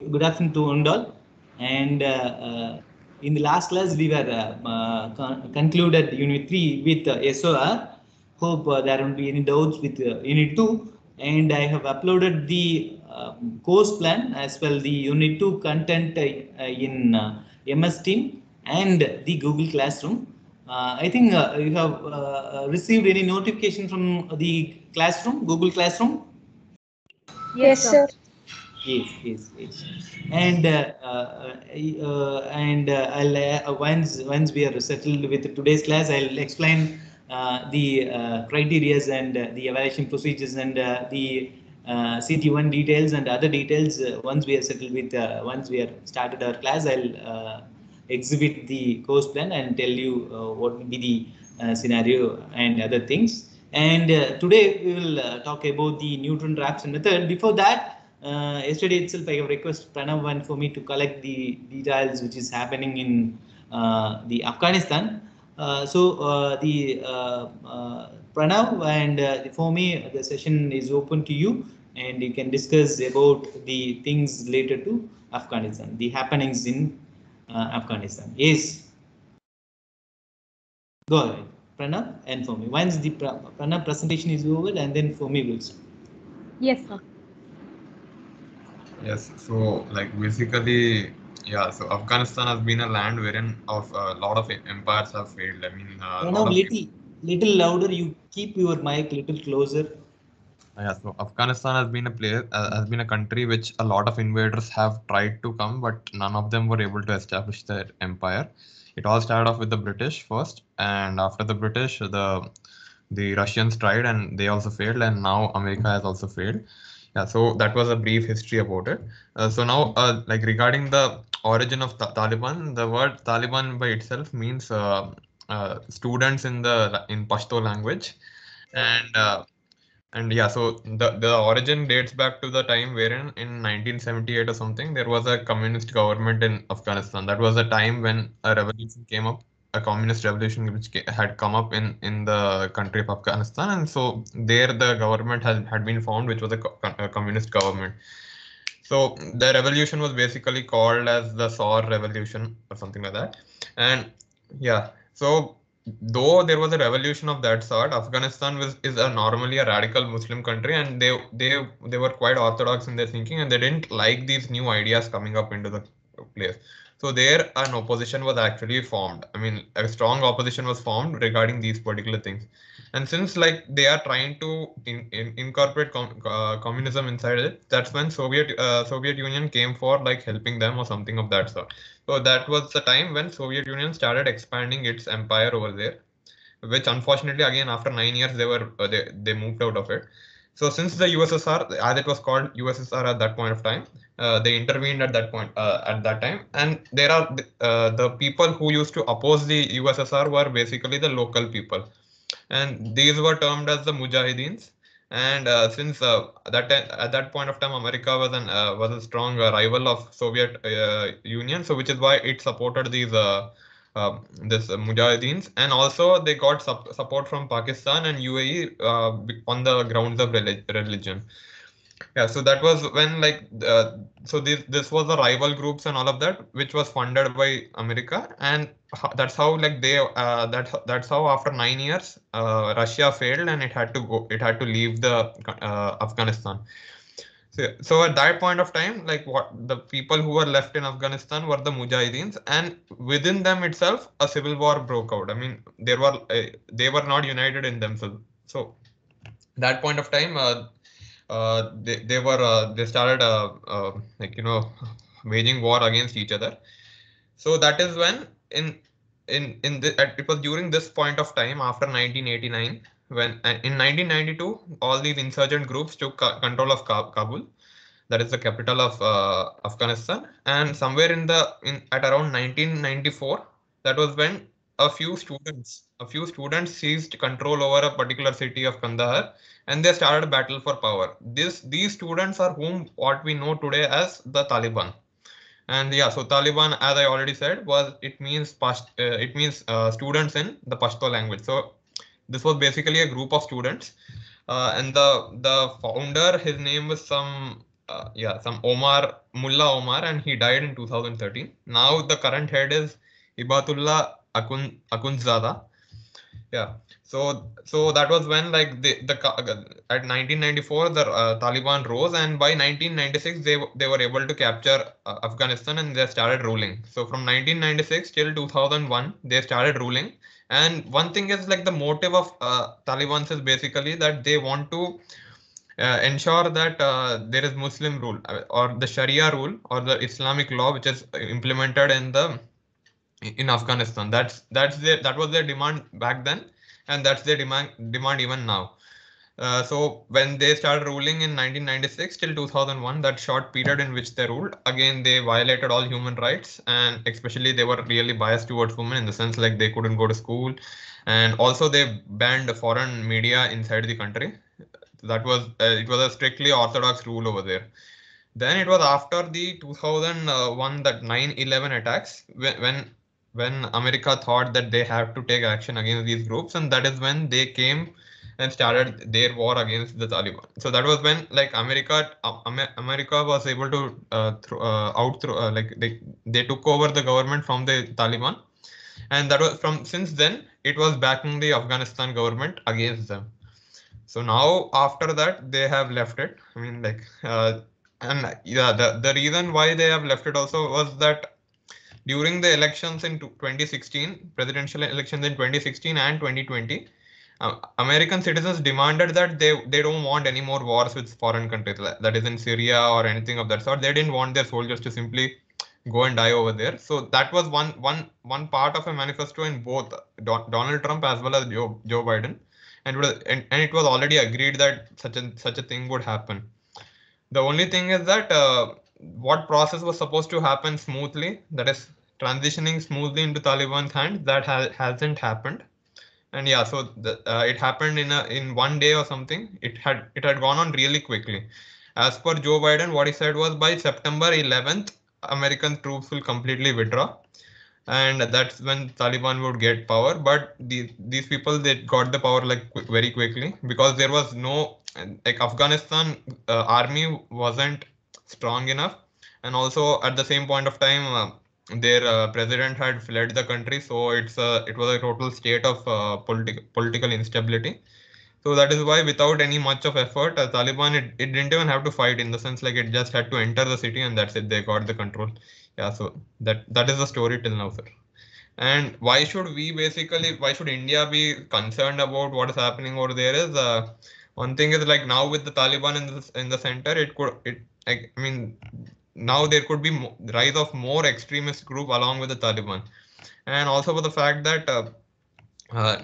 Good afternoon to all. And in the last class, we were concluded Unit 3 with SOR. Hope there won't be any doubts with Unit 2. And I have uploaded the course plan as well the Unit 2 content in MS Team and the Google Classroom. I think you have received any notification from the classroom, Google Classroom? Yes, Yes, sir. sir. Yes. And I'll once we are settled with today's class, I'll explain the criterias and the evaluation procedures and the CT1 details and other details. Once we are settled with, once we are started our class, I'll exhibit the course plan and tell you what will be the scenario and other things. And today we will talk about the neutron reaction method. Before that, yesterday itself I have requested Pranav one for me to collect the details which is happening in the Afghanistan. Pranav and for me the session is open to you and you can discuss about the things related to Afghanistan, the happenings in Afghanistan. Yes. Go ahead, Pranav, and for me. Once the Pranav presentation is over, and then for me will start. Yes, sir. Yes, so like basically, yeah, so Afghanistan has been a land wherein of a lot of empires have failed. I mean, a lot Pranav, of people. little louder. You keep your mic little closer. Yeah, so Afghanistan has been a place, has been a country which a lot of invaders have tried to come, but none of them were able to establish their empire. It all started off with the British first, and after the British, the Russians tried and they also failed, and now America has also failed. Yeah, so that was a brief history about it. So now, like regarding the origin of Taliban, the word Taliban by itself means students in Pashto language, and yeah, so the origin dates back to the time wherein in 1978 or something there was a communist government in Afghanistan. That was a time when a revolution came up, a communist revolution which had come up in the country of Afghanistan, and so there the government had been formed, which was a communist government. So the revolution was basically called as the Saur Revolution or something like that, and yeah, so though there was a revolution of that sort, Afghanistan is normally a radical Muslim country, and they were quite orthodox in their thinking, and they didn't like these new ideas coming up into the place. So there, an opposition was actually formed. I mean, a strong opposition was formed regarding these particular things. And since like they are trying to incorporate communism inside it, that's when Soviet Union came for like helping them or something of that sort. So that was the time when Soviet Union started expanding its empire over there, which unfortunately again after 9 years they moved out of it. So since the USSR, as it was called USSR at that point of time, they intervened at that point at that time, and there are the people who used to oppose the USSR were basically the local people, and these were termed as the Mujahideens. And since at that point of time, America was a strong rival of Soviet Union, so which is why it supported this Mujahideens, and also they got support from Pakistan and UAE on the grounds of religion. Yeah, so that was when like so this was the rival groups and all of that, which was funded by America, and that's how like that's how after 9 years Russia failed and it had to leave the Afghanistan. So at that point of time, like what the people who were left in Afghanistan were the Mujahideens, and within them itself, a civil war broke out. I mean, they were not united in themselves. So that point of time, they started like waging war against each other. So that is when it was during this point of time after 1989 when in 1992 all these insurgent groups took control of Kabul, that is the capital of Afghanistan, and somewhere in at around 1994, that was when a few students seized control over a particular city of Kandahar, and they started a battle for power. These students are whom what we know today as the Taliban. And yeah, so Taliban, as I already said, it means students in the Pashto language. So this was basically a group of students, and the founder, his name was some Mullah Omar, and he died in 2013. Now the current head is Hibatullah Akhundzada. Yeah. So that was when like at 1994 the Taliban rose, and by 1996 they were able to capture Afghanistan, and they started ruling. So from 1996 till 2001 they started ruling. And one thing is like the motive of Taliban is basically that they want to ensure that there is Muslim rule or the Sharia rule or the Islamic law which is implemented in Afghanistan. That was their demand back then, and that's their demand even now. So when they started ruling in 1996 till 2001, that short period in which they ruled, again they violated all human rights, and especially they were really biased towards women in the sense like they couldn't go to school, and also they banned foreign media inside the country. That was it was a strictly orthodox rule over there. Then it was after the 2001 that 9/11 attacks when America thought that they have to take action against these groups, and that is when they came and started their war against the Taliban. So that was when like America was able to like they took over the government from the Taliban, and that was from since then it was backing the Afghanistan government against them. So now after that they have left it. I mean like and yeah, the reason why they have left it also was that during the elections in 2016, presidential elections in 2016 and 2020, American citizens demanded that they don't want any more wars with foreign countries, that is in Syria or anything of that sort. They didn't want their soldiers to simply go and die over there. So that was one part of a manifesto in both Donald Trump as well as Joe Biden, and it was already agreed that such a thing would happen. The only thing is that what process was supposed to happen smoothly, that is transitioning smoothly into Taliban's hands, that hasn't happened. And yeah, so it happened in one day or something. It had gone on really quickly. As per Joe Biden, what he said was by September 11th, American troops will completely withdraw, and that's when Taliban would get power. But these people, they got the power like very quickly, because there was no like Afghanistan army wasn't strong enough, and also at the same point of time their president had fled the country, so it was a total state of political instability. So that is why, without any much of effort, Taliban, it didn't even have to fight, in the sense like it just had to enter the city, and that's it. They got the control. Yeah, so that is the story till now, sir. And why should India be concerned about what is happening over there is one thing is like now with the Taliban in the center, I mean now there could be rise of more extremist group along with the Taliban, and also for the fact that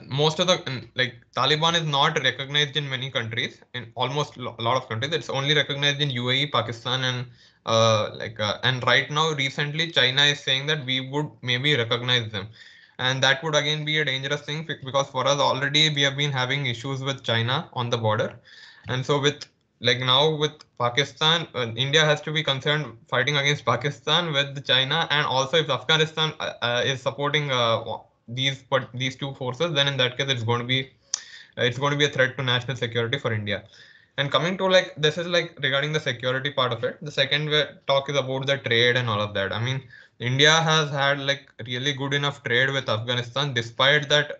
most of the like Taliban is not recognized in many countries, in almost a lot of countries. It's only recognized in UAE, Pakistan, and right now recently China is saying that we would maybe recognize them, and that would again be a dangerous thing, because for us already we have been having issues with China on the border, and so with like now with Pakistan, India has to be concerned fighting against Pakistan with China, and also if Afghanistan is supporting these two forces, then in that case it's going to be a threat to national security for India. And coming to like this is like regarding the security part of it. The second talk is about the trade and all of that. I mean, India has had like really good enough trade with Afghanistan, despite that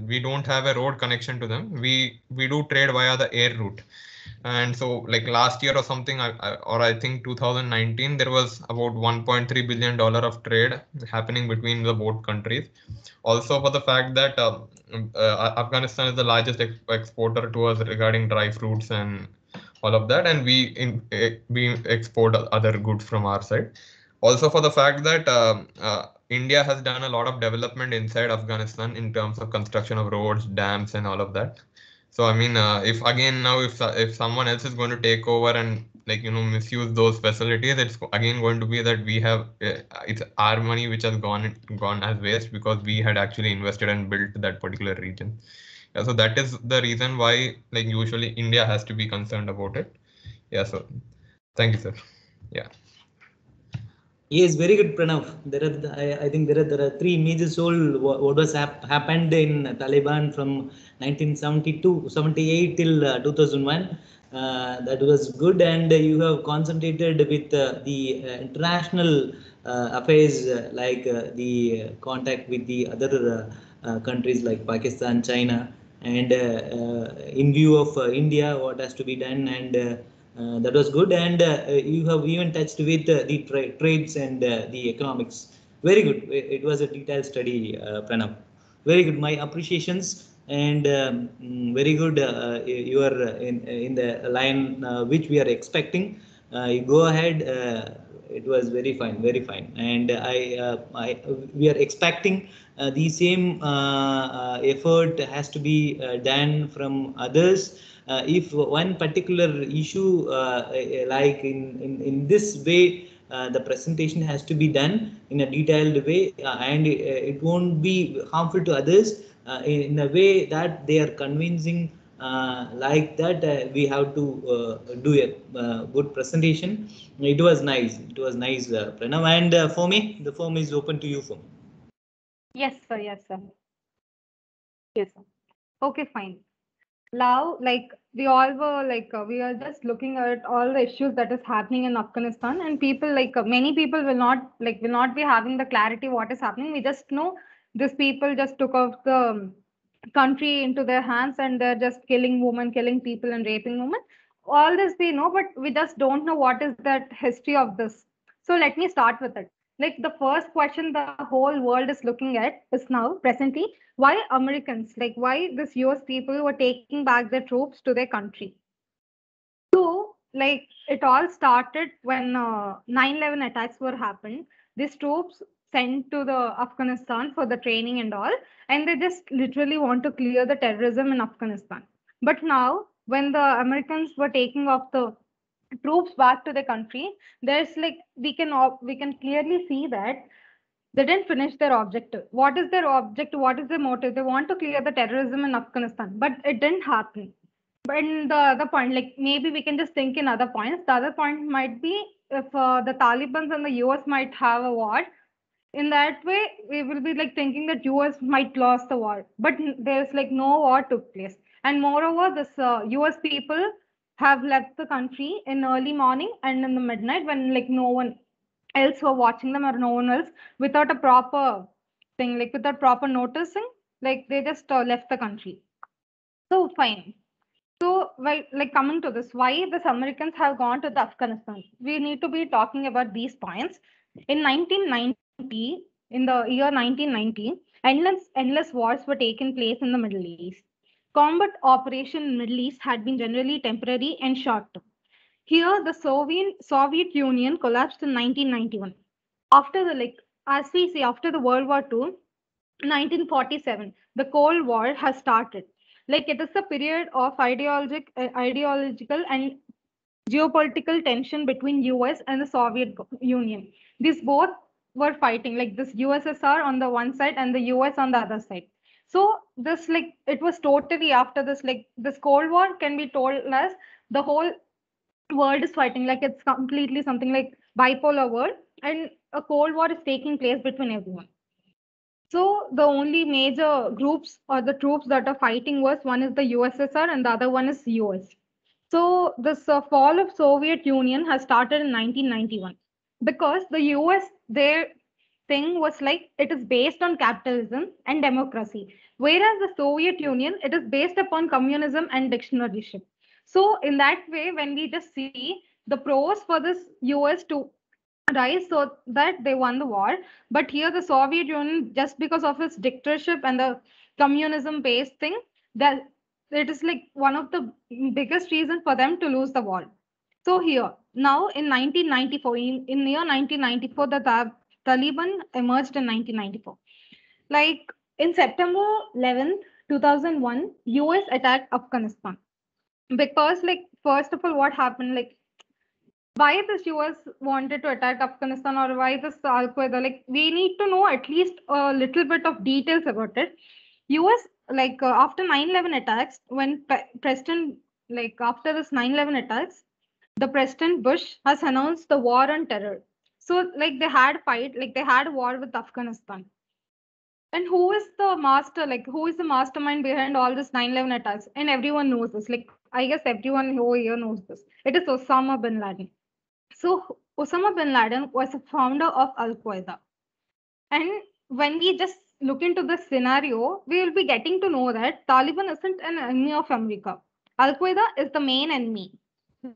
we don't have a road connection to them. We do trade via the air route. And so like last year or something, or I think 2019, there was about $1.3 billion of trade happening between the both countries. Also for the fact that Afghanistan is the largest exporter to us regarding dry fruits and all of that, and we export other goods from our side. Also for the fact that India has done a lot of development inside Afghanistan in terms of construction of roads, dams, and all of that. So I mean, if again now if someone else is going to take over and like misuse those facilities, it's again going to be that we have it's our money which has gone as waste, because we had actually invested and built that particular region. Yeah, so that is the reason why like usually India has to be concerned about it. Yeah, so thank you, sir. Yeah. Yes, very good, Pranav. I think there are three major soul what was happened in Taliban from 1972, 78 till 2001. That was good, and you have concentrated with the international affairs, like the contact with the other countries like Pakistan, China, and in view of India, what has to be done, and that was good. And you have even touched with the trades and the economics. Very good. It was a detailed study, Pranav. Very good. My appreciations. And very good. You are in the line which we are expecting. You go ahead. It was very fine, very fine. And we are expecting the same effort has to be done from others. If one particular issue, like in this way, the presentation has to be done in a detailed way, and it won't be harmful to others, in a way that they are convincing, like that, we have to do a good presentation. It was nice. It was nice, Pranav. And for me, the form is open to you. For me. Yes, sir. Yes, sir. Yes, sir. Okay, fine. Now, like we all were like we are just looking at all the issues that is happening in Afghanistan, and people like many people will not be having the clarity what is happening. We just know these people just took off the country into their hands, and they're just killing women, killing people, and raping women. All this we know, but we just don't know what is that history of this. So let me start with it. Like the first question the whole world is looking at is now presently why Americans, like why this US people were taking back their troops to their country. So, like it all started when 9/11 attacks were happened. These troops sent to the Afghanistan for the training and all, and they just literally want to clear the terrorism in Afghanistan. But now, when the Americans were taking off the troops back to the country, there's like we can clearly see that they didn't finish their objective. What is their objective? What is their motive? They want to clear the terrorism in Afghanistan, but it didn't happen. But in the other point, like maybe we can just think in other points. The other point might be if the Taliban and the US might have a war. In that way, we will be like thinking that US might lost the war, but there's like no war took place. And moreover, this US people have left the country in early morning and in the midnight when like no one else were watching them or no one else without a proper thing, like without proper noticing, like they just left the country. So fine. So, well, like coming to this, why the Americans have gone to the Afghanistan? We need to be talking about these points. In 1990, in the year 1990, endless wars were taking place in the Middle East. Combat operation in Middle East had been generally temporary and short term. Here, the Soviet Union collapsed in 1991. After the like, as we see, after the World War II, 1947, the Cold War has started. Like it is a period of ideological and geopolitical tension between US and the Soviet Union. These both were fighting, like this USSR on the one side and the US on the other side. So this like it was totally after this like this Cold War can be told as the whole world is fighting, like it's completely something like bipolar world, and a Cold War is taking place between everyone. So the only major groups or the troops that are fighting was one is the USSR and the other one is US. So this fall of Soviet Union has started in 1991 because the US their thing was like it is based on capitalism and democracy, whereas the Soviet Union it is based upon communism and dictatorship. So in that way, when we just see the pros for this US to rise so that they won the war. But here the Soviet Union, just because of its dictatorship and the communism based thing, that it is like one of the biggest reasons for them to lose the war. So here, now in 1994, in year 1994, the Taliban emerged in 1994. Like in September 11th, 2001, US attacked Afghanistan. Because like, first of all, what happened? Like why this US wanted to attack Afghanistan or why this Al Qaeda, like we need to know at least a little bit of details about it. US, like after 9/11 attacks, when President, like after this 9/11 attacks, the President Bush has announced the war on terror. So like they had fight, like they had war with Afghanistan. And who is the master, like who is the mastermind behind all this 9/11 attacks? And everyone knows this. Like I guess everyone over here knows this. It is Osama bin Laden. So Osama bin Laden was a founder of Al Qaeda. And when we just look into this scenario, we will be getting to know that Taliban isn't an enemy of America. Al Qaeda is the main enemy.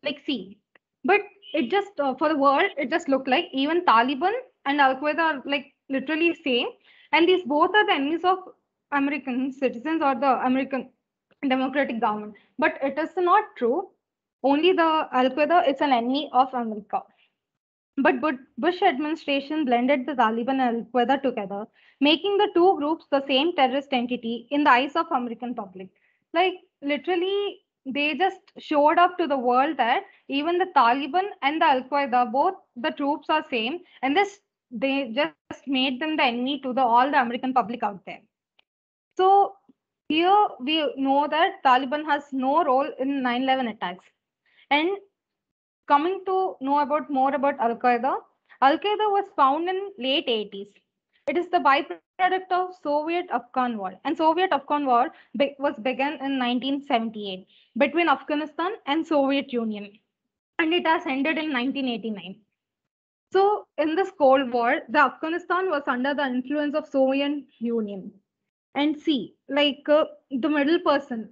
Like, see, but it just for the world, it just looked like even Taliban and Al Qaeda are like literally same, and these both are the enemies of American citizens or the American democratic government. But it is not true. Only the Al Qaeda is an enemy of America. But Bush administration blended the Taliban and Al Qaeda together, making the two groups the same terrorist entity in the eyes of American public. Like literally, they just showed up to the world that even the Taliban and the Al Qaeda, both the troops are same, and this they just made them the enemy to the all the American public out there. So here we know that Taliban has no role in 9/11 attacks. And coming to know about more about Al Qaeda, Al Qaeda was found in late 80s. It is the byproduct of Soviet Afghan War, and Soviet Afghan War was begun in 1978 between Afghanistan and Soviet Union, and it has ended in 1989. So in this Cold War, the Afghanistan was under the influence of Soviet Union. And see, like the middle person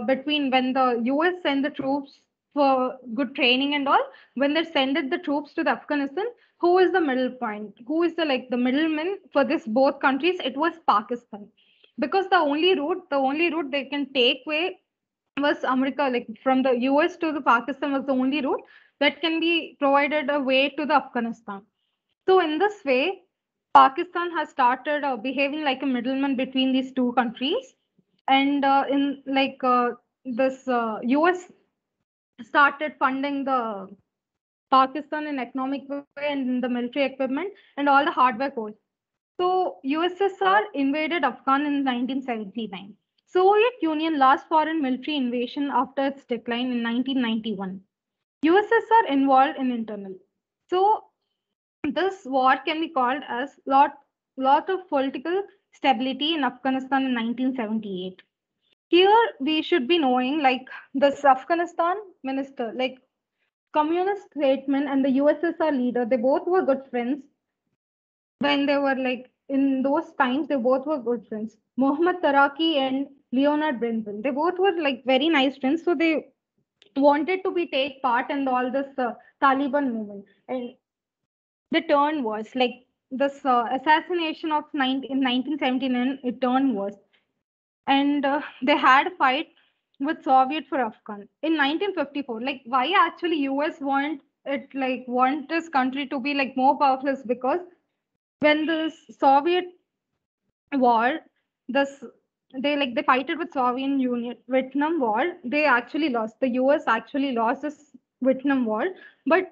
between when the US sent the troops for good training and all, when they sent the troops to the Afghanistan, who is the middle point? Who is the like the middleman for this both countries? It was Pakistan, because the only route they can take way was America, like from the US to the Pakistan was the only route that can be provided a way to the Afghanistan. So in this way, Pakistan has started behaving like a middleman between these two countries, and in like this US started funding the Pakistan in economic way and in the military equipment and all the hardware cores. So USSR invaded Afghan in 1979. Soviet Union last foreign military invasion after its decline in 1991. USSR involved in internal. So this war can be called as lot of political stability in Afghanistan in 1978. Here we should be knowing like this Afghanistan minister, like communist statesman and the USSR leader, they both were good friends when they were like in those times, they both were good friends. Mohammad Taraki and Leonard Brenton, they both were like very nice friends. So they wanted to be take part in all this Taliban movement. And the turn was like this assassination of in 1979, it turned worse. And they had a fight with Soviet for Afghan in 1954. Like why actually US want this country to be like more powerful is because when the Soviet war, this they fighted with Soviet Union Vietnam War. They actually lost. The US actually lost this Vietnam War, but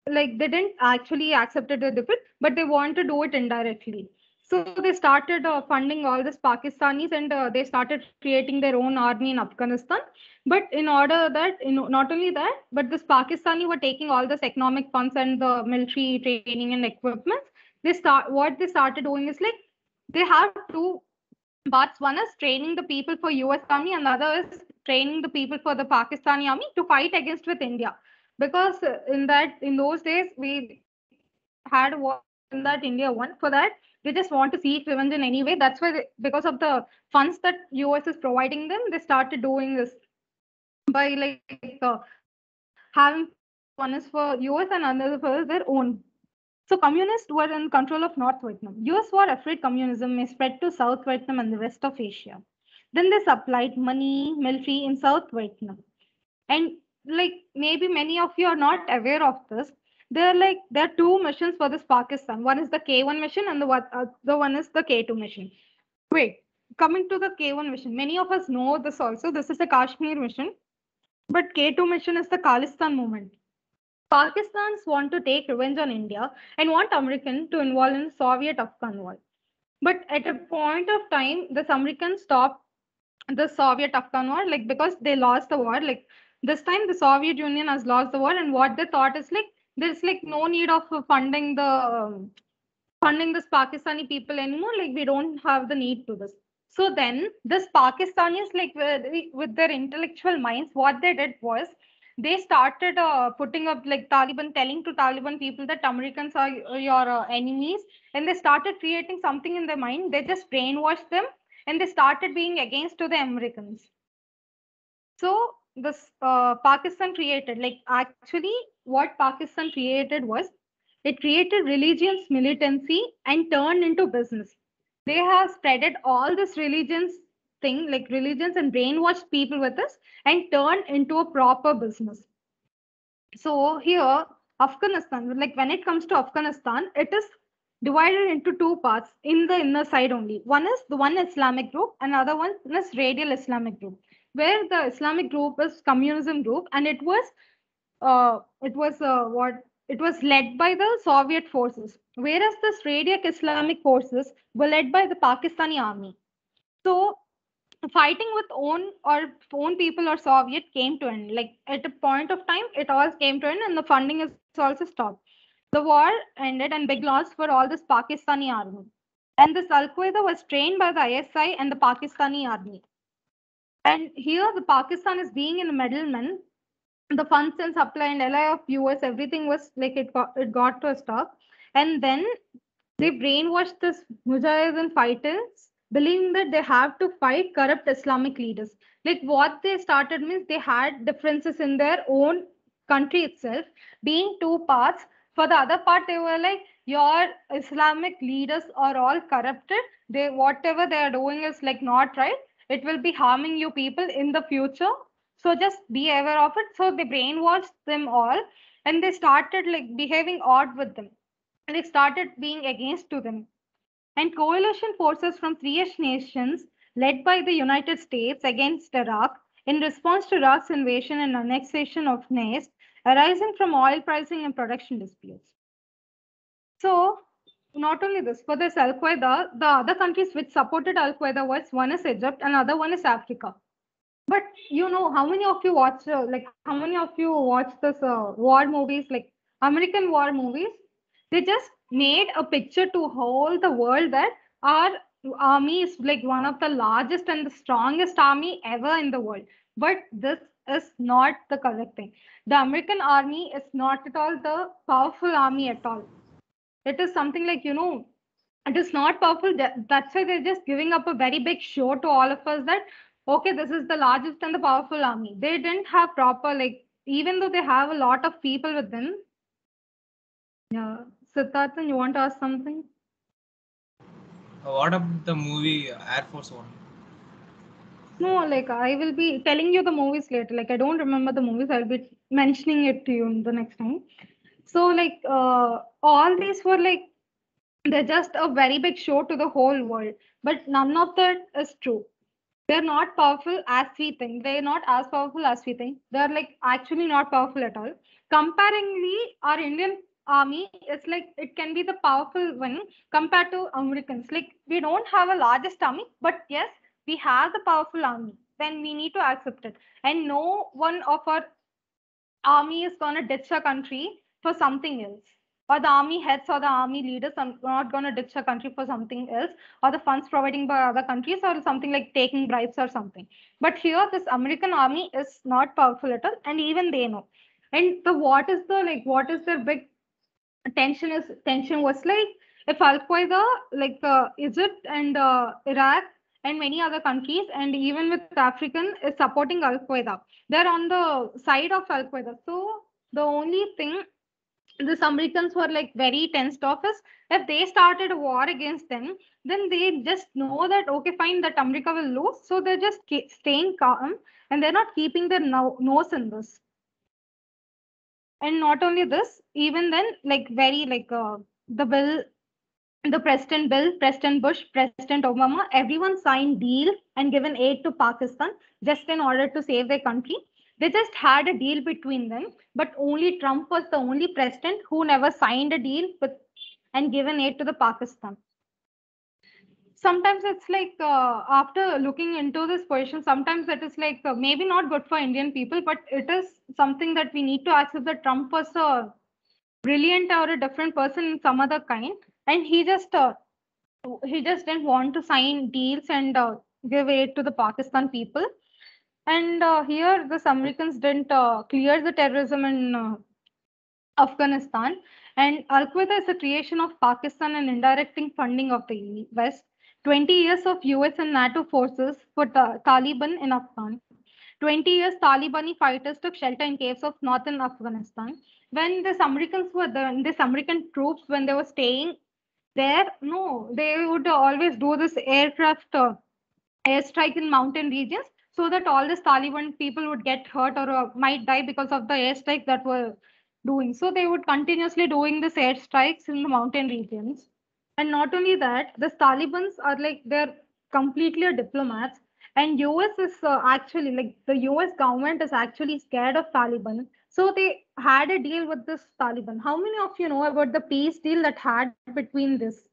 like they didn't actually accepted the defeat, but they want to do it indirectly. So they started funding all this Pakistanis, and they started creating their own army in Afghanistan. But in order that, not only that, but this Pakistani were taking all this economic funds and the military training and equipment. What they started doing is like they have two parts. One is training the people for US Army, and the other is training the people for the Pakistani army to fight against with India. Because in those days we had a war in that India won. For that, they just want to seek revenge in any way. That's why because of the funds that US is providing them, they started doing this by like having one is for US and another for their own. So communists were in control of North Vietnam. US were afraid communism may spread to South Vietnam and the rest of Asia. Then they supplied money, military in South Vietnam. And like maybe many of you are not aware of this. There are two missions for this Pakistan. One is the K1 mission and the one is the K2 mission. Wait, coming to the K1 mission, many of us know this also. This is the Kashmir mission, but K2 mission is the Khalistan movement. Pakistans want to take revenge on India and want American to involve in Soviet Afghan war. But at a point of time, the Americans stopped the Soviet Afghan war, like because they lost the war. Like this time, the Soviet Union has lost the war, and what they thought is like there's like no need of funding this Pakistani people anymore. Like we don't have the need to this. So then this Pakistanis, like with their intellectual minds, what they did was they started putting up like Taliban, telling to Taliban people that Americans are your enemies, and they started creating something in their mind. They just brainwashed them, and they started being against to the Americans. So this Pakistan created, like actually what Pakistan created was it created religions militancy and turned into business. They have spreaded all this religions thing, like religions, and brainwashed people with this and turned into a proper business. So here, Afghanistan, like when it comes to Afghanistan, it is divided into two parts in the inner side only. One is the one Islamic group, another one is Radial Islamic group, where the Islamic group is communism group, and it was what it was led by the Soviet forces, whereas this Radial Islamic forces were led by the Pakistani army. So fighting with own people or Soviet came to end. Like at a point of time, it all came to end, and the funding is also stopped. The war ended, and big loss for all this Pakistani army. And this Al Qaeda was trained by the ISI and the Pakistani army. And here, the Pakistan is being in the middleman. The funds and supply and ally of US, everything was like it got to a stop. And then they brainwashed this Mujahideen fighters, believing that they have to fight corrupt Islamic leaders. Like what they started means they had differences in their own country itself, being two parts. For the other part, they were like, your Islamic leaders are all corrupted. They whatever they are doing is like not right. It will be harming you people in the future. So just be aware of it. So they brainwashed them all, and they started like behaving odd with them, and they started being against to them. And coalition forces from three nations, led by the United States against Iraq, in response to Iraq's invasion and annexation of Naist, arising from oil pricing and production disputes. So, not only this, for this Al Qaeda, the other countries which supported Al Qaeda was one is Egypt and other one is Africa. But you know, how many of you watch how many of you watch this war movies, like American war movies? They just made a picture to whole the world that our army is like one of the largest and the strongest army ever in the world. But this is not the correct thing. The American army is not at all the powerful army at all. It is something like, it is not powerful. That's why they're just giving up a very big show to all of us that, okay, this is the largest and the powerful army. They didn't have proper, like, even though they have a lot of people with them. Yeah. Siddharthan, you want to ask something? What about the movie Air Force One? No, like I will be telling you the movies later. Like I don't remember the movies. I'll be mentioning it to you in the next time. So like all these were like they're just a very big show to the whole world, but none of that is true. They're not powerful as we think. They're not as powerful as we think. They're like actually not powerful at all. Comparingly, our Indian army is like it can be the powerful one compared to Americans. Like we don't have a largest army, but yes, we have the powerful army. Then we need to accept it. And no one of our army is gonna ditch a country for something else. Or the army heads or the army leaders are not gonna ditch a country for something else, or the funds providing by other countries, or something like taking bribes or something. But here, this American army is not powerful at all, and even they know. And what is their big tension was like if Al Qaeda, like Egypt and Iraq and many other countries, and even with African, is supporting Al Qaeda. They're on the side of Al Qaeda. So the only thing these Americans were like very tensed off is if they started a war against them, then they just know that okay, fine, that America will lose. So they're just staying calm, and they're not keeping their nose in this. And not only this, even then, like very like the bill, the President Bill, President Bush, President Obama, everyone signed deal and given aid to Pakistan just in order to save their country. They just had a deal between them, but only Trump was the only president who never signed a deal with and given aid to the Pakistan. Sometimes it's like after looking into this position, sometimes it is like maybe not good for Indian people, but it is something that we need to accept that Trump was brilliant or a different person in some other kind, and he just didn't want to sign deals and give aid to the Pakistan people. And here the Americans didn't clear the terrorism in Afghanistan. And Al-Qaeda is a creation of Pakistan and indirecting funding of the West. 20 years of US and NATO forces for Taliban in Afghan. 20 years Talibani fighters took shelter in caves of northern Afghanistan. When these Americans were there, these American troops, when they were staying there, no, they would always do this aircraft airstrike in mountain regions so that all these Taliban people would get hurt or might die because of the airstrikes that were doing. So they would continuously doing this airstrikes in the mountain regions. And not only that, the Talibans are like they're completely diplomats. And US is actually like the US government is actually scared of Taliban. So they had a deal with this Taliban. How many of you know about the peace deal that had between this?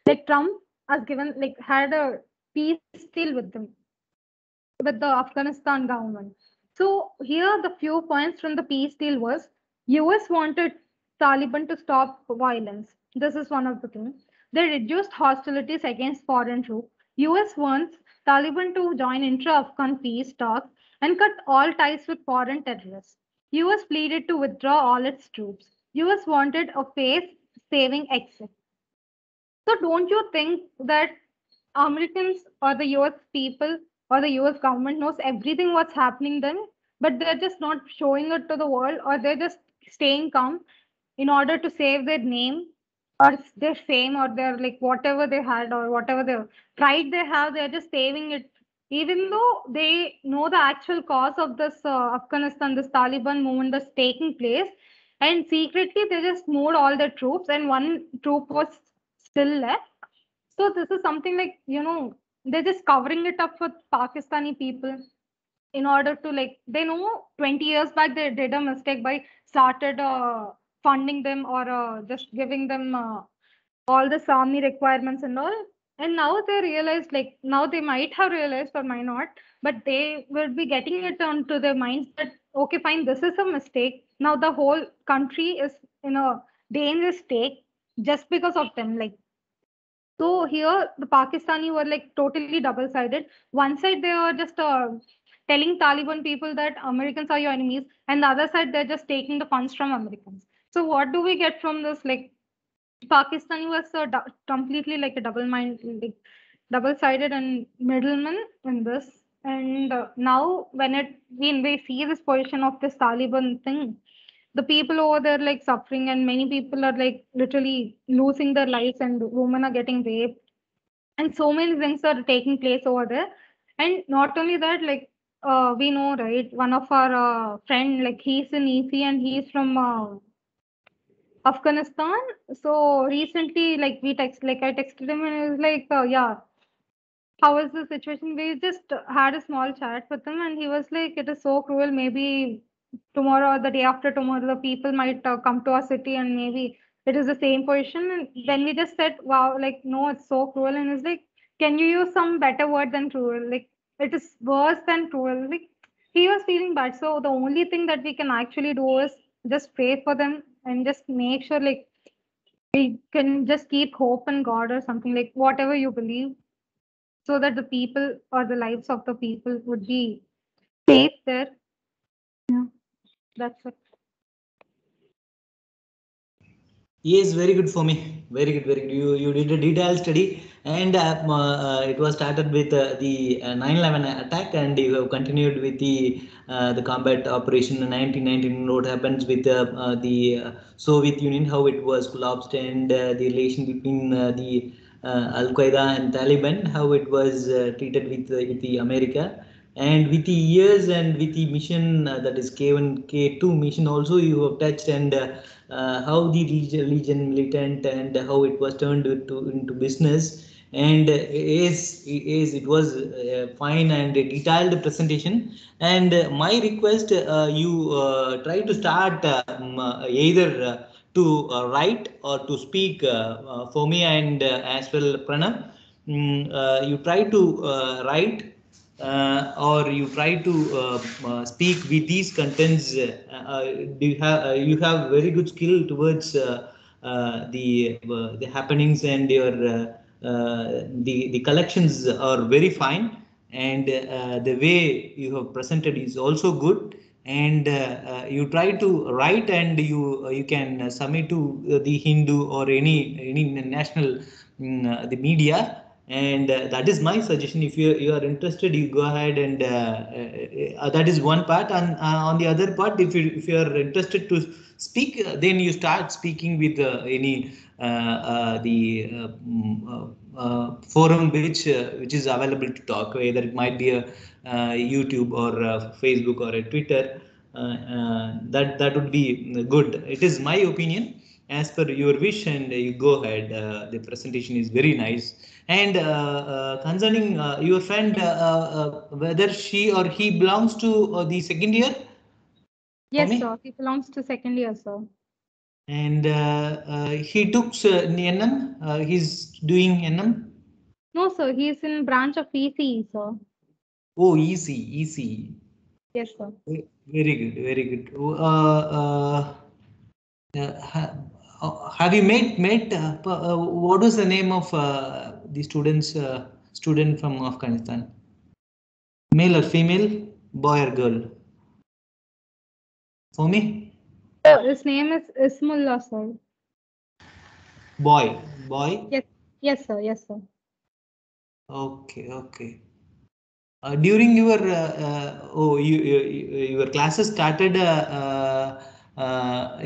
Like Trump has given like had a peace deal with the Afghanistan government. So here the few points from the peace deal was US wanted Taliban to stop violence. This is one of the things. They reduced hostilities against foreign troops. US wants Taliban to join intra-Afghan peace talks and cut all ties with foreign terrorists. US pleaded to withdraw all its troops. US wanted a face-saving exit. So don't you think that Americans or the US people or the US government knows everything what's happening then, but they're just not showing it to the world, or they're just staying calm in order to save their name or their fame or their like whatever they had or whatever the pride they have, they're just saving it. Even though they know the actual cause of this Afghanistan, this Taliban movement that's taking place, and secretly they just moved all the troops, and one troop was still left. So this is something like, they're just covering it up for Pakistani people in order to like, they know 20 years back they did a mistake by started funding them or just giving them all the army requirements and all. And now they realize like, now they might have realized or might not, but they will be getting it onto their minds that, okay, fine, this is a mistake. Now the whole country is in a dangerous state just because of them. Like, so here the Pakistani were like totally double-sided. One side they were just telling Taliban people that Americans are your enemies, and the other side they're just taking the funds from Americans. So what do we get from this? Like Pakistani was completely like a like double-sided and middleman in this. And now when we see this position of this Taliban thing, the people over there like suffering, and many people are like literally losing their lives, and women are getting raped, and so many things are taking place over there. And not only that, like we know, right, one of our friend, like he's in EC and he's from Afghanistan. So recently, like I texted him and he was like, yeah, how is the situation? We just had a small chat with him, and he was like, it is so cruel. Maybe tomorrow or the day after tomorrow, the people might come to our city, and maybe it is the same position. And then we just said, wow, like, no, it's so cruel. And it's like, can you use some better word than cruel? Like, it is worse than cruel. Like, he was feeling bad. So the only thing that we can actually do is just pray for them and just make sure, like, we can just keep hope in God or something, like, whatever you believe, so that the people or the lives of the people would be safe there. Yeah, that's it. Yes, very good for me. Very good, very good. You did a detailed study, and it was started with the 9/11 attack, and you have continued with the combat operation in 1919. What happens with the Soviet Union, how it was collapsed, and the relation between the Al Qaeda and Taliban, how it was treated with the America. And with the years and with the mission that is K1, K2 mission also you have touched, and how the Legion militant and how it was turned into business. And is it was fine and a detailed presentation. And my request, you try to start either to write or to speak for me, and as well Pranav. You try to write or you try to speak with these contents, do you have very good skill towards the happenings, and your the collections are very fine, and the way you have presented is also good, and you try to write, and you can submit to the Hindu or any national the media, and that is my suggestion. If you are interested, you go ahead, and that is one part. And on the other part, if you are interested to speak, then you start speaking with any forum which is available to talk, whether it might be a YouTube or Facebook or a Twitter. That would be good. It is my opinion as per your wish, and you go ahead. The presentation is very nice. And concerning your friend, whether she or he belongs to the second year? Yes, me? sir. He belongs to second year, sir. And he took NM. He's doing NM. No, sir. He is in branch of ECE, sir. Oh, easy. Yes, sir. Very good, very good. Have you met what was the name of the student from Afghanistan? Male or female, boy or girl? For me? His name is Ismullah, sir. Boy. Yes, sir. Yes, sir. Okay. During your your classes started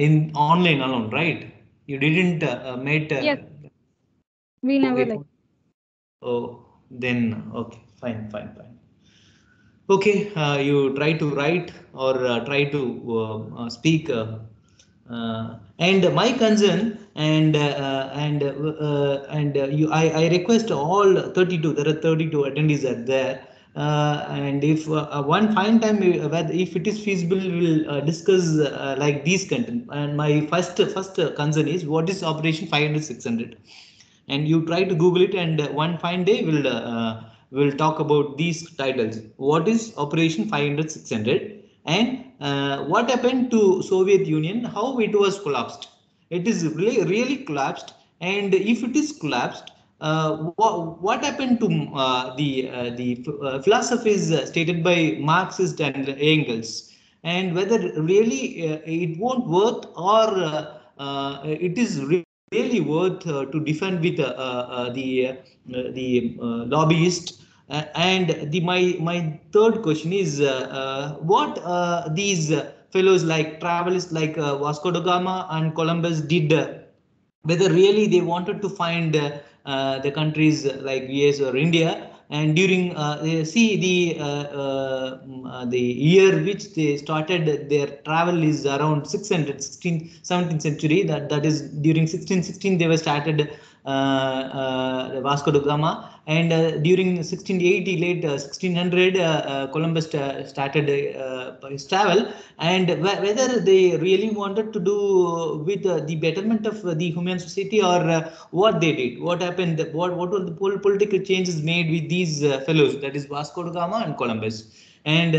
in online alone, right? You didn't met. Yes. We never okay. like. Oh, then okay, fine. Okay, you try to write or try to speak. And my concern, and you, I request all 32. There are 32 attendees are there. And if one fine time, whether if it is feasible, we will discuss like these content. And my first concern is, what is Operation 500 600? And you try to Google it, and one fine day we'll talk about these titles. What is Operation 500 600, and what happened to Soviet Union, how it was collapsed. It is really collapsed, and if it is collapsed, what happened to the philosophies stated by Marxist and Engels, and whether really it won't worth, or it is really worth to defend with the lobbyist. And my third question is, what these fellows like travelers like Vasco da Gama and Columbus did, whether really they wanted to find the countries like US or India. And during see the year which they started their travel is around 600 17th century. That is during 1616 they were started Vasco da Gama, and during 1680 late 1600 Columbus started his travel. And whether they really wanted to do with the betterment of the human society, or what they did, what happened, what were the political changes made with these fellows, that is Vasco da Gama and Columbus. And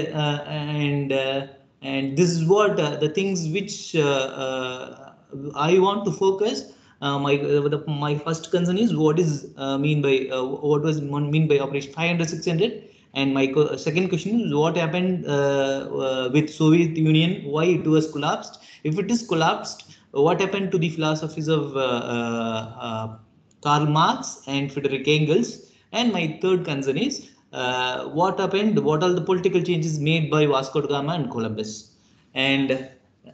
this is what the things which I want to focus. My first concern is, what is mean by what was mean by Operation 500 600, and my second question is, what happened with Soviet Union, why it was collapsed. If it is collapsed, what happened to the philosophies of Karl Marx and Friedrich Engels. And my third concern is, what happened, what are the political changes made by Vasco da Gama and Columbus. And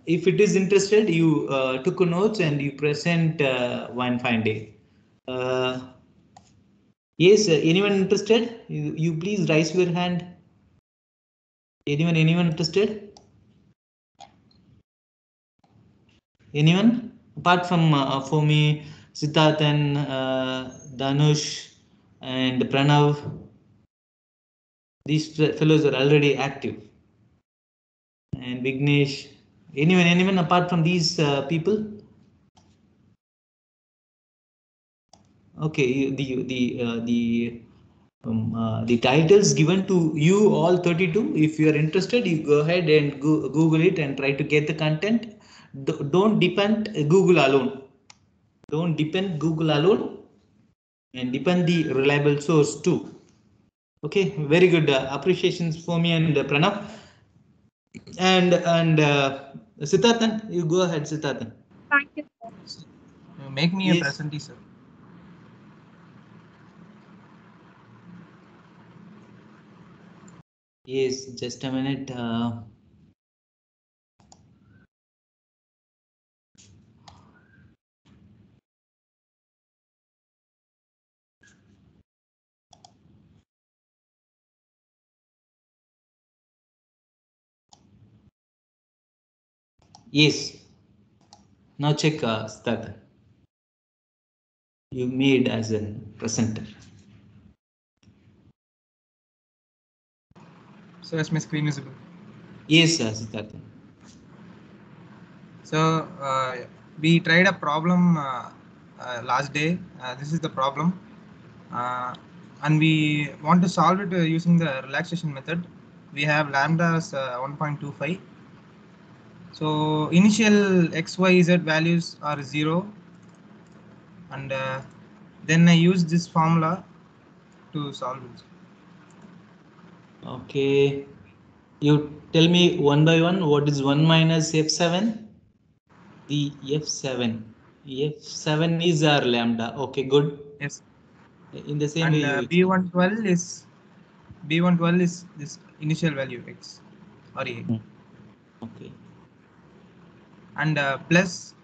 if it is interested, you took notes and you present one fine day. Yes, anyone interested? You please raise your hand. Anyone interested? Anyone? Apart from for me, Siddharth and Dhanush and Pranav, these fellows are already active. And Vignesh, anyone apart from these people? Okay, the the titles given to you all 32. If you are interested, you go ahead and Google it and try to get the content. Don't depend Google alone. Don't depend Google alone, and depend the reliable source too. Okay, very good appreciations for me and Pranav. And Siddharthan, you go ahead, Siddharthan. Thank you. Make me a Yes. presentee, sir. Yes, just a minute. Yes. Now check Siddharthan. You made as a presenter. So as my screen visible. Yes, Siddharthan. So we tried a problem last day. This is the problem, and we want to solve it using the relaxation method. We have lambda as 1.25. So initial x, y, z values are 0, and then I use this formula to solve it. Okay. You tell me one by one what is 1 minus f7? The f7. F7 is our lambda. Okay, good. Yes. In the same And way you B112 is this initial value x or a. Okay. And plus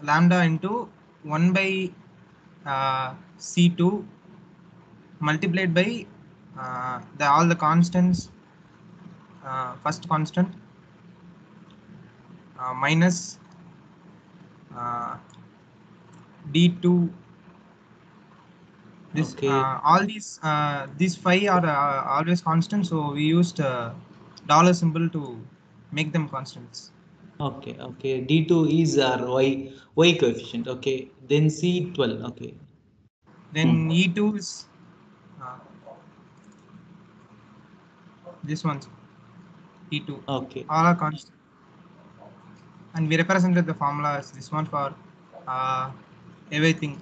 lambda into 1 by C2 multiplied by all the constants, first constant minus D2. This Okay. all these 5 are always constant, so we used dollar symbol to make them constants. Okay. Okay. D2 is our y coefficient. Okay. Then C12. Okay. Then E2 is uh, this one, E2. Okay. All are constant. And we represented the formula as this one for everything.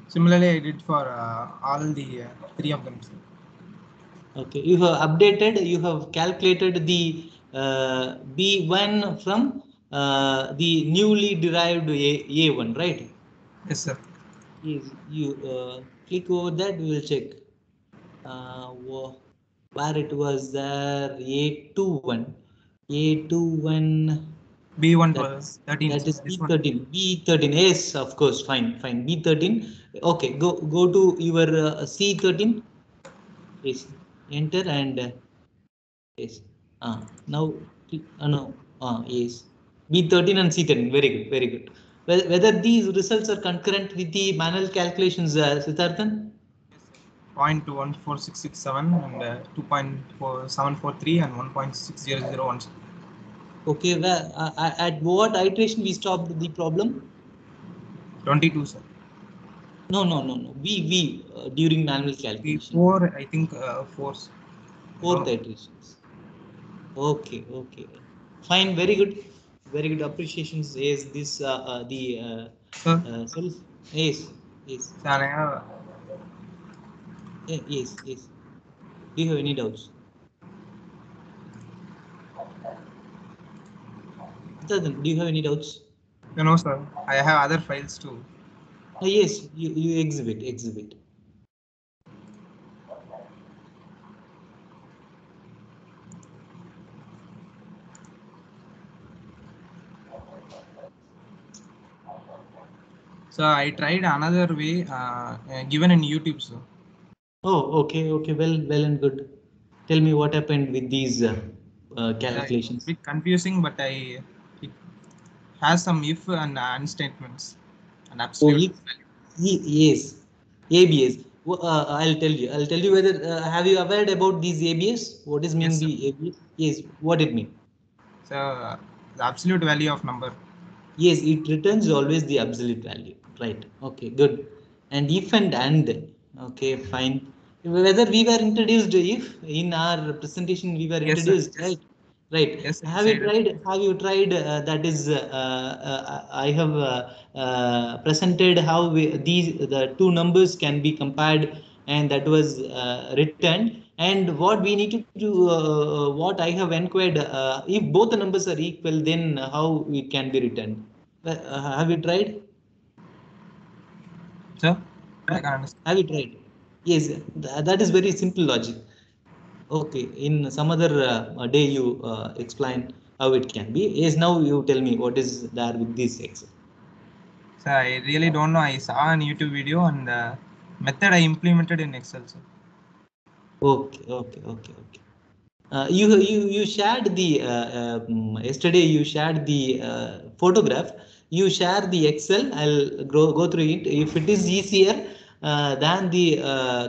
Similarly, I did for all the 3 of them. Okay. You have updated. You have calculated the B1 from the newly derived A1, right? Yes, sir. Yes. You click over that. We will check. Where it was there A21. A21. B112, 13. That is This one. B13. B13. Yes, of course. Fine, fine. B13. Okay, go to your C13. Yes. Enter and yes. Now no. Yes. B13 and C13. Very good. Very good. Whether these results are concurrent with the manual calculations, Siddharthan? 0.214667 and 2.4743 and 1.60017. Okay. At what iteration we stopped the problem? 22, sir. No. We during manual calculation. Four, I think, 4. Fourth iterations. Okay. Fine. Very good. Very good appreciations. Is this the Sir, self? Yes. sir, I have Yes. Do you have any doubts? Siddharthan, do you have any doubts? no, sir. I have other files too. Yes. You exhibit. So I tried another way given in YouTube, sir. Oh, okay. Well and good. Tell me what happened with these calculations. It's a bit confusing, but it has some if and statements and Oh, absolute. yes, ABS. I'll tell you whether have you aware about these ABS? What is Yes, mean sir. the ABS? Yes, what it mean? So the absolute value of number. Yes, it returns always the absolute value. Right. Okay, good. and if and. Okay, fine. Whether we were introduced if in our presentation we were Yes, sir. introduced, Yes. right? Right. Yes, sir, Have you said it. tried? Have you tried? That is, I have presented how the two numbers can be compared, and that was returned. And what we need to do, what I have inquired, if both the numbers are equal, then how it can be returned? Have you tried? Sir, I can understand. Have you tried? Yes, that is very simple logic. Okay, in some other day you explain how it can be. Yes, now you tell me what is there with this Excel. Sir, I really don't know. I saw an YouTube video and the method I implemented in Excel, sir. Okay. You shared the yesterday you shared the photograph. You share the Excel. I'll go through it. If it is easier than the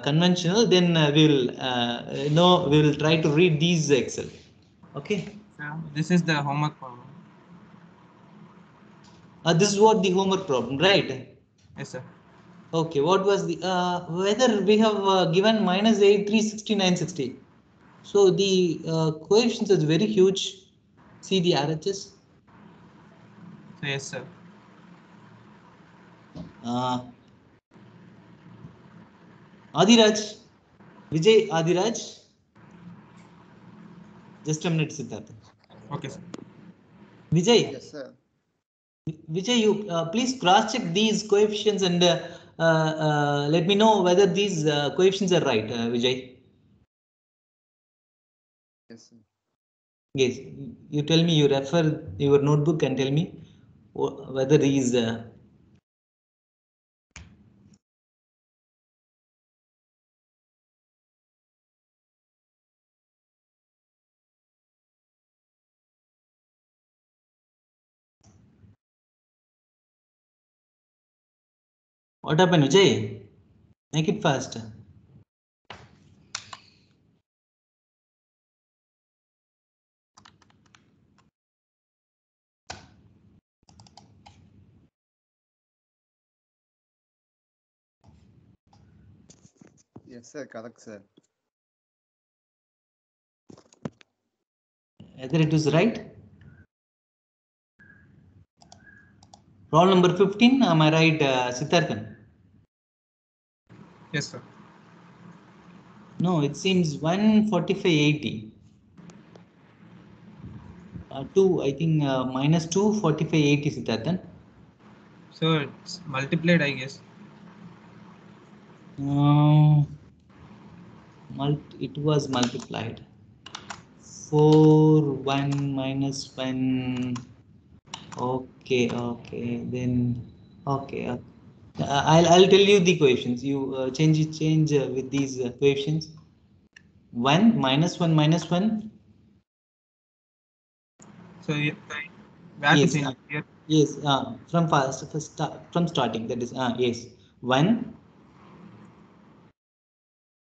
conventional, then we will try to read these Excel. Okay. Sir, this is the homework problem. This is what the homework problem, right? Yes, sir. Okay. What was the whether we have given -8, 360, 960. So the coefficients is very huge. See the RHS. So, yes, sir. Adiraj, Vijay Adiraj. Just a minute, Siddhartha. Okay, sir. Vijay. Yes, sir. Vijay, you please cross check these coefficients and let me know whether these coefficients are right, Vijay. Yes, sir. Yes, you tell me, you refer your notebook and tell me whether these. What happened, Vijay? Make it fast. Yes, sir. Correct, sir. Whether it is right? Roll number 15, am I right, Siddharthan? Yes, sir. No, it seems 145.80. 2, I think minus 2, 45.80, Siddharthan. So, it's multiplied, I guess. It was multiplied. 4, 1 minus 1. Okay, then okay. I'll tell you the coefficients. You change with these coefficients. 1 minus 1 minus 1. So, we have to Yes, change it here. yes. From from starting. That is yes. 1.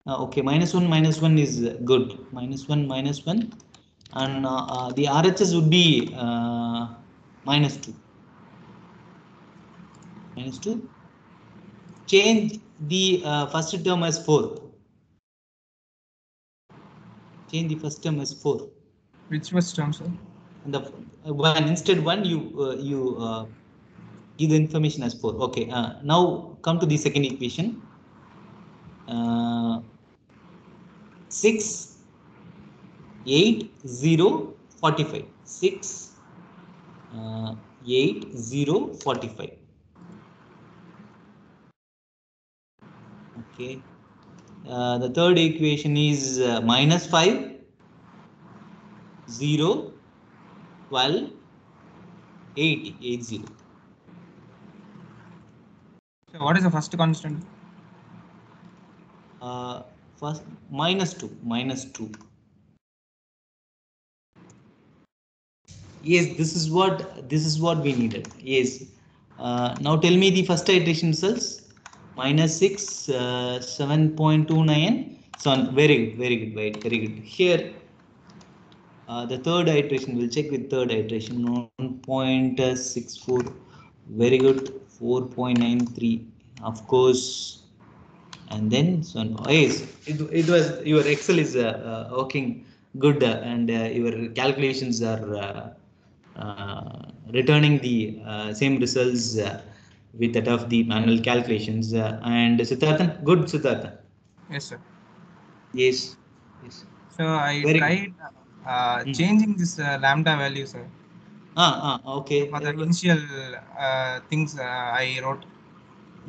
Okay, minus 1 is good. Minus 1, and the RHS would be minus 2. Minus 2. Change the first term as 4. Change the first term as 4. Which was term, sir? And the one instead 1 you give the information as 4. Okay. Now come to the second equation. 6, 8, 0, 45. 6, 8, 0, 45. Okay. The third equation is minus 5, 0, 12, 80, 80. So, what is the first constant? First minus 2, minus 2. Yes, this is what we needed. Yes. Now tell me the first iteration results. Minus 6, 7.29. So very good, very good. Here, the third iteration, we'll check with third iteration. 1.64. Very good. 4.93. of course. And then so yes, it was your Excel is working good and your calculations are returning the same results with that of the manual calculations. And Siddharthan, good Siddharthan. Yes, sir. Yes, yes, So I very good. tried changing this lambda value, sir. Okay. For the initial things I wrote.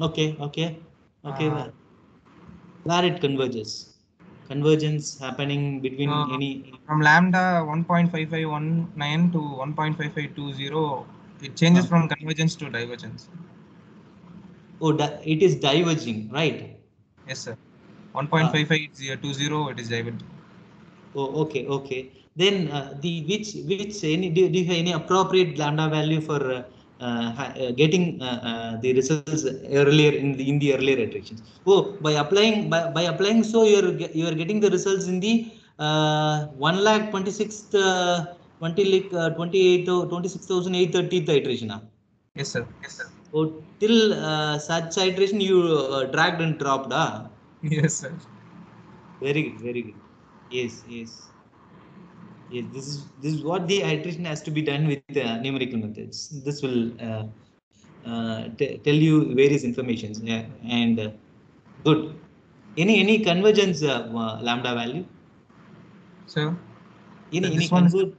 Okay, okay, okay. Uh, Where it converges? Convergence happening between so any. from lambda 1.5519 to 1.5520, it changes from convergence to divergence. Oh, it is diverging, right? Yes, sir. 1.5520, it is divergent. Oh, okay, okay. Then the which any do you have any appropriate lambda value for getting the results earlier in the earlier iterations? Oh, by applying so you are getting the results in the 1,26,000 28 26,830th iteration. Yes, sir. Yes, sir. Oh, till such iteration you dragged and dropped. Yes, sir. Very good, very good. Yes, yes. Yes, this is what the iteration has to be done with numerical methods. This will tell you various informations. Yeah, and good. Any convergence lambda value? So Any this one is convert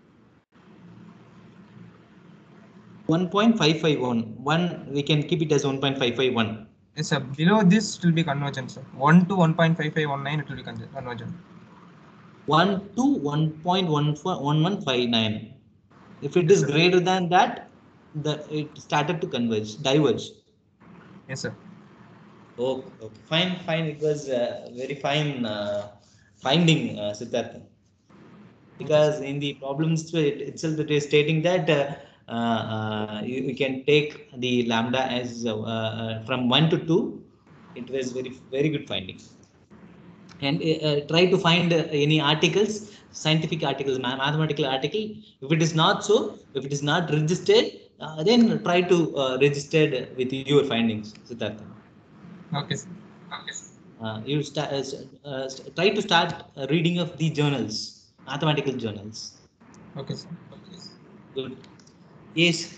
1.551. One we can keep it as 1.551. yes, sir. Below this it will be convergent, sir. 1 to 1.5519, it will be convergent. 1 to 1.1159. If it Yes, is sir. greater than that, it started to diverge. Yes, sir. Okay, okay, fine, fine. It was very fine finding, Siddhartha. Okay, Because in the problems itself, it is stating that you can take the lambda as from 1 to 2. It was very good finding. And try to find any articles, scientific articles, mathematical article. If it is not so, if it is not registered, then try to register with your findings, Siddhartha. okay, sir. You try to start reading of the journals, mathematical journals. Okay, sir. Good. Yes.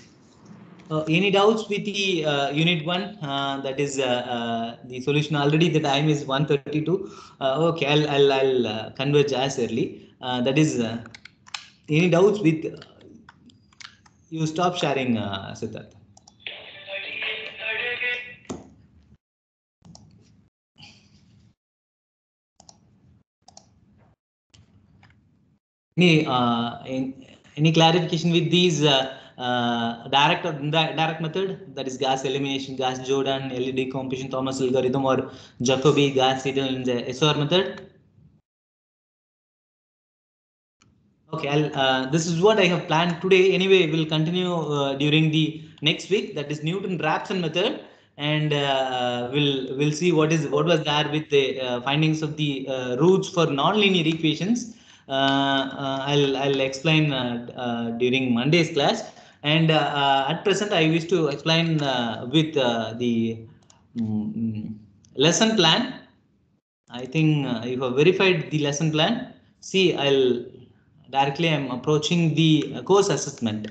Any doubts with the unit 1? That is the solution already. The time is 1:32. Okay, I'll converge as early. That is any doubts with you stop sharing, Siddharth. Any clarification with these direct or indirect method, that is gas elimination, gas Jordan, LED composition, Thomas algorithm, or Jacobi gas heater in the SOR method? Okay, this is what I have planned today. Anyway, we'll continue during the next week. That is Newton-Raphson method, and we'll see what was there with the findings of the roots for nonlinear equations. I'll explain during Monday's class, and at present I wish to explain with the lesson plan. I think you have verified the lesson plan. See, I'm approaching the course assessment.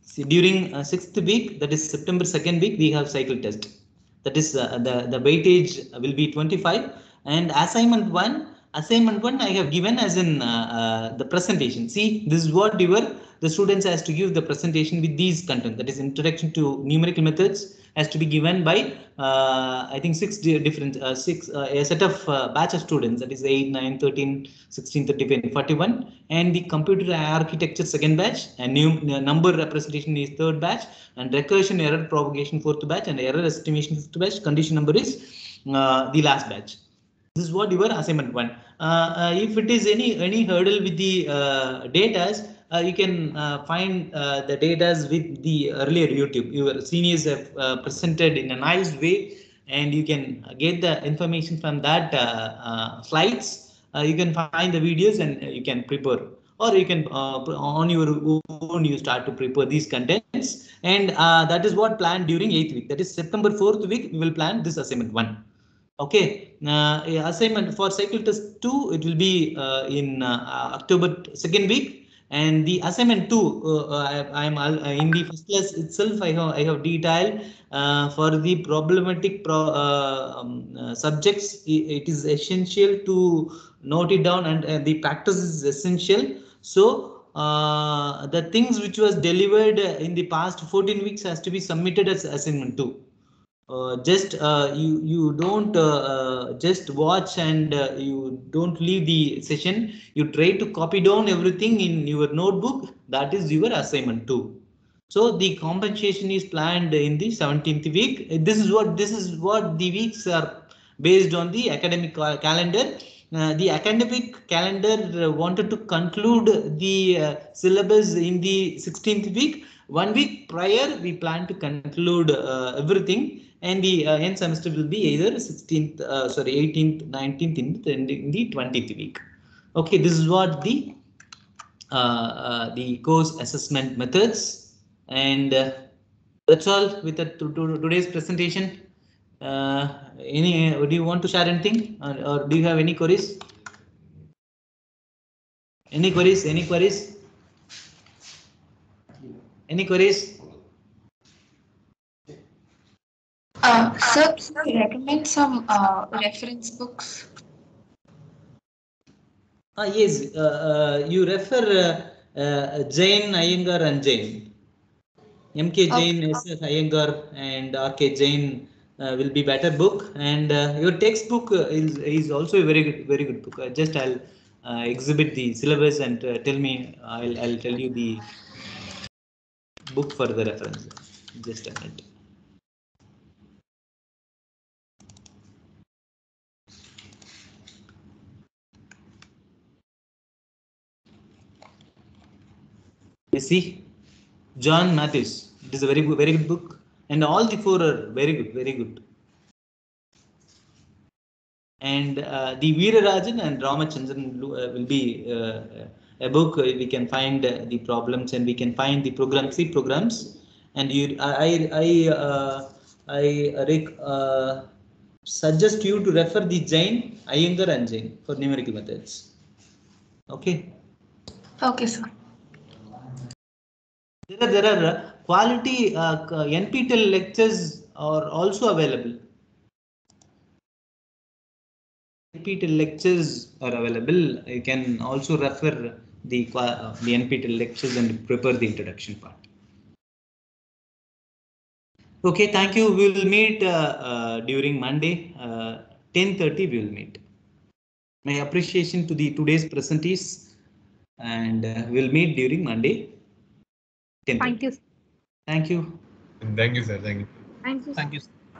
See, during 6th week, that is September 2nd week, we have cycle test. That is the weightage will be 25, and assignment one I have given as in the presentation. See, this is what the students has to give the presentation with these content. That is introduction to numerical methods has to be given by I think a set of batch of students, that is 8, 9, 13, 16, 35, 41, and the computer architecture second batch, and new number representation is third batch, and recursion error propagation fourth batch, and error estimation fifth batch. Condition number is the last batch. This is what your assignment one. If it is any hurdle with the data, you can find the data with the earlier YouTube. Your seniors have presented in a nice way, and you can get the information from that slides. You can find the videos and you can prepare. or you can on your own you start to prepare these contents, and that is what planned during 8th week, that is September 4th week we will plan this assignment 1. Okay, assignment for cycle test 2 it will be in October 2nd week, and the assignment 2 I am in the first class itself I have detailed for the problematic subjects. It is essential to note it down, and the practice is essential. So the things which was delivered in the past 14 weeks has to be submitted as assignment 2. You don't just watch and you don't leave the session. You try to copy down everything in your notebook. That is your assignment 2. So the compensation is planned in the 17th week. This is what the weeks are based on the academic calendar. The academic calendar wanted to conclude the syllabus in the 16th week. 1 week prior, we plan to conclude everything, and the end semester will be either 16th, 18th, 19th, in the 20th week. Okay, this is what the course assessment methods, and that's all with today's presentation. Do you want to share anything, or do you have any queries? Any queries? Any queries? Any queries? Sir, can you recommend some reference books? Yes, you refer Jain, Iyengar, and Jain. M.K. Jain, S.F. Iyengar, and R.K. Jain will be better book, and your textbook is also a very good book. I'll exhibit the syllabus and tell me. I'll tell you the book for the reference. Just a minute. You see, John Matthews. It is a very good book, and all the 4 are very good. And the Veerarajan and Ramachandran will be a book. We can find the problems, and we can find the programs. And I suggest you to refer the Jain, Iyengar, and Jain for numerical methods. Okay. Okay, sir. There are quality NPTEL lectures are also available. NPTEL lectures are available. You can also refer the NPTEL lectures and prepare the introduction part. Okay, thank you. We will meet during Monday, 10:30. We will meet. My appreciation to the today's presentees, and we'll meet during Monday. 10:30. Thank you. Thank you. Thank you, sir. Thank you. Thank you. Thank you.